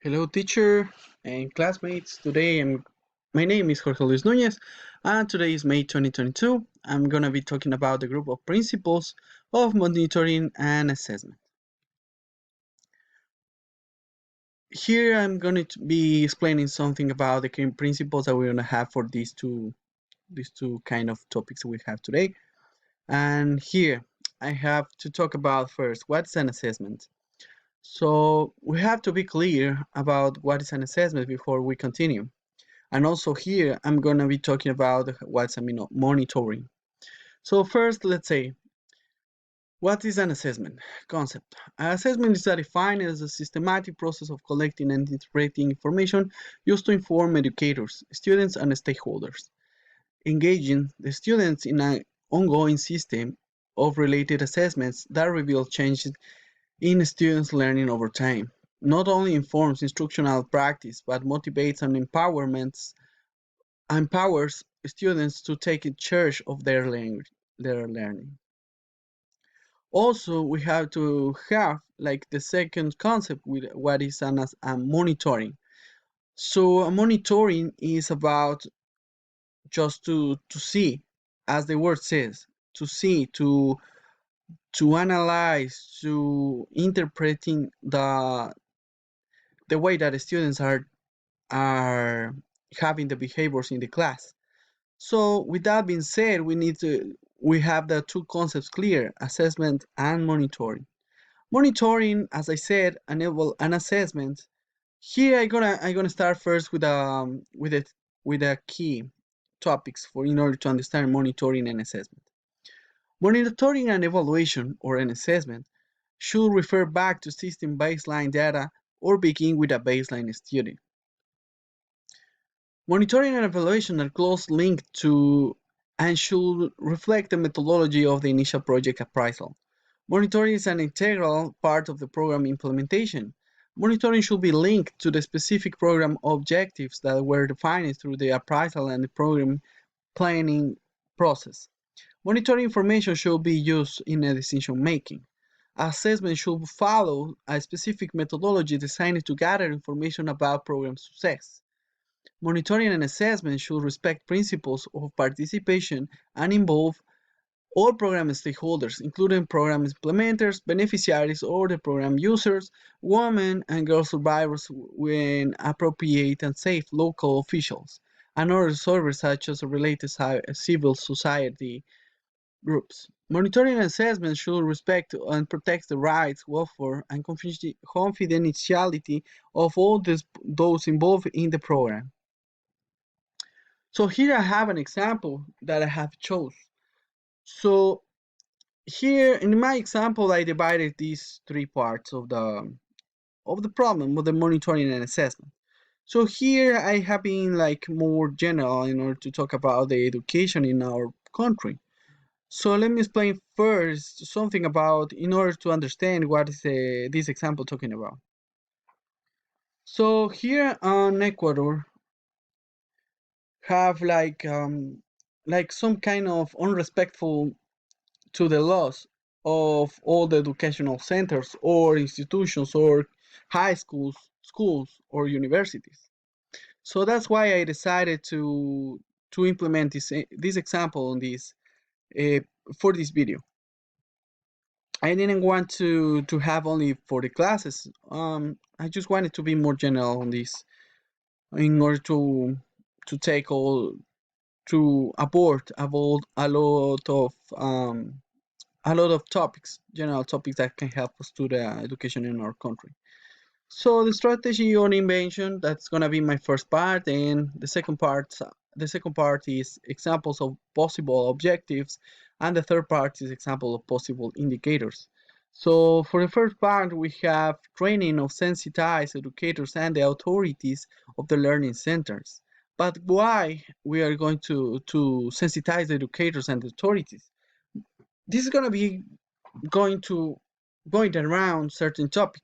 Hello, teacher and classmates. My name is Jorge Nunez, and today is May 2022. I'm gonna be talking about the group of principles of monitoring and assessment. Here, I'm going to be explaining something about the key principles that we're gonna have for these two kind of topics we have today. And here, I have to talk about first what's an assessment. So we have to be clear about what is an assessment before we continue. And also here, I'm going to be talking about what's monitoring. So first, let's say, what is an assessment concept? An assessment is defined as a systematic process of collecting and interpreting information used to inform educators, students, and stakeholders, engaging the students in an ongoing system of related assessments that reveal changes in students' learning over time. Not only informs instructional practice, but motivates and empowers students to take charge of their learning. Also, we have to have like the second concept with what is known as a monitoring. So a monitoring is about just to see, as the word says, to see, to analyze, to interpreting the way that the students are having the behaviors in the class. So with that being said, we have the two concepts clear: assessment and monitoring. Monitoring, as I said, enable an assessment. Here I gonna start first with the key topics for in order to understand monitoring and assessment. Monitoring and evaluation, or an assessment, should refer back to system baseline data or begin with a baseline study. Monitoring and evaluation are closely linked to and should reflect the methodology of the initial project appraisal. Monitoring is an integral part of the program implementation. Monitoring should be linked to the specific program objectives that were defined through the appraisal and the program planning process. Monitoring information should be used in a decision making. Assessment should follow a specific methodology designed to gather information about program success. Monitoring and assessment should respect principles of participation and involve all program stakeholders, including program implementers, beneficiaries, or the program users, women and girl survivors when appropriate, and safe local officials, and other servers such as related civil society groups. Monitoring and assessment should respect and protect the rights, welfare, and confidentiality of all those involved in the program. So here I have an example that I have chose. So here in my example, I divided these three parts of the problem with the monitoring and assessment. So here I have been like more general in order to talk about the education in our country. So let me explain first something about in order to understand what is this example talking about. So here on Ecuador have like some kind of unrespectful to the laws of all the educational centers or institutions or high schools or universities. So that's why I decided to implement this example on this uh, for this video. I didn't want to have only for the classes. I just wanted to be more general on this in order to take all to avoid a lot of topics, general topics that can help us to the education in our country. So the strategy on invention, that's gonna be my first part, and the second part is examples of possible objectives, and the third part is example of possible indicators. So for the first part, we have training of sensitized educators and the authorities of the learning centers. But why we are going to sensitize the educators and the authorities? This is gonna be going to going around certain topics.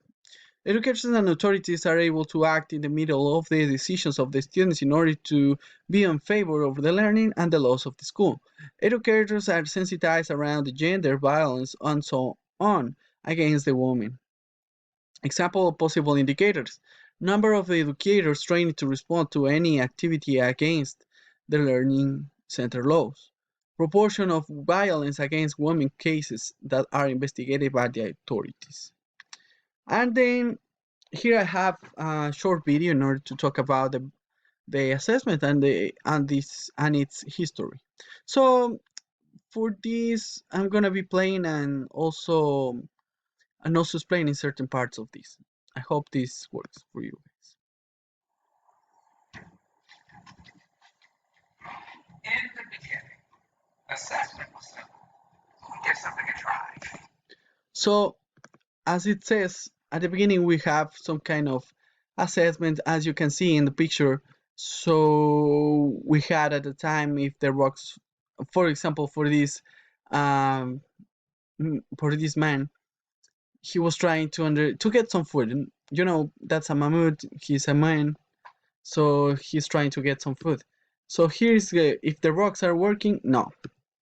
Educators and authorities are able to act in the middle of the decisions of the students in order to be in favor of the learning and the laws of the school. Educators are sensitized around the gender violence and so on against the women. Example of possible indicators. Number of educators trained to respond to any activity against the learning center laws. Proportion of violence against women cases that are investigated by the authorities. And then here I have a short video in order to talk about the assessment and its history. So for this, I'm gonna be playing and also explaining certain parts of this. I hope this works for you guys. In the beginning, assessment was simple. Give something a try. So, as it says at the beginning, we have some kind of assessment, as you can see in the picture. So we had at the time, if there was, for example, um, for this man, he was trying to get some food. And, that's a mammoth. He's a man, so he's trying to get some food. So here's if the rocks are working, no.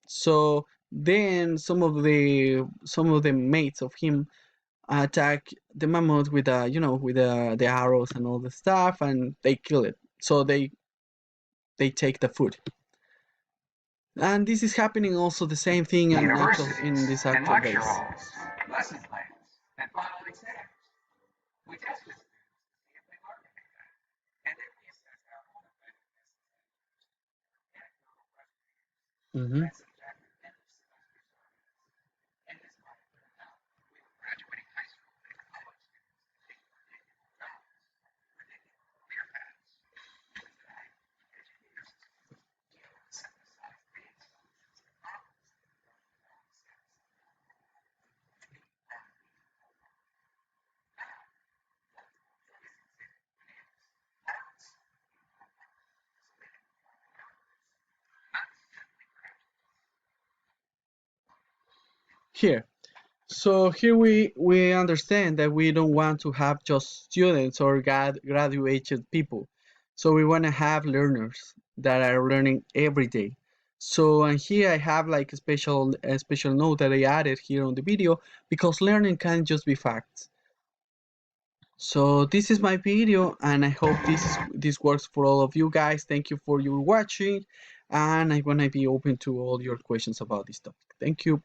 So then some of the mates of him attack the mammoth with the arrows and all the stuff, and they kill it. So they take the food. And this is happening also the same thing in this actual base. Lesson plans and final exams. We test with students to see if they learn anything, and then we assess our own effectiveness as anecdotal questionnaires. And subjective end of semester surveys. And this might turn out with graduating high school and college students taking predictable jobs, predictable career paths. Today, educators deal with synthesized data solutions and problems in the learning analysis. Here. So here we understand that we don't want to have just students or graduated people. So we want to have learners that are learning every day. So and here I have like a special note that I added here on the video because learning can't just be facts. So this is my video, and I hope this works for all of you guys. Thank you for your watching, and I'm gonna be open to all your questions about this topic. Thank you.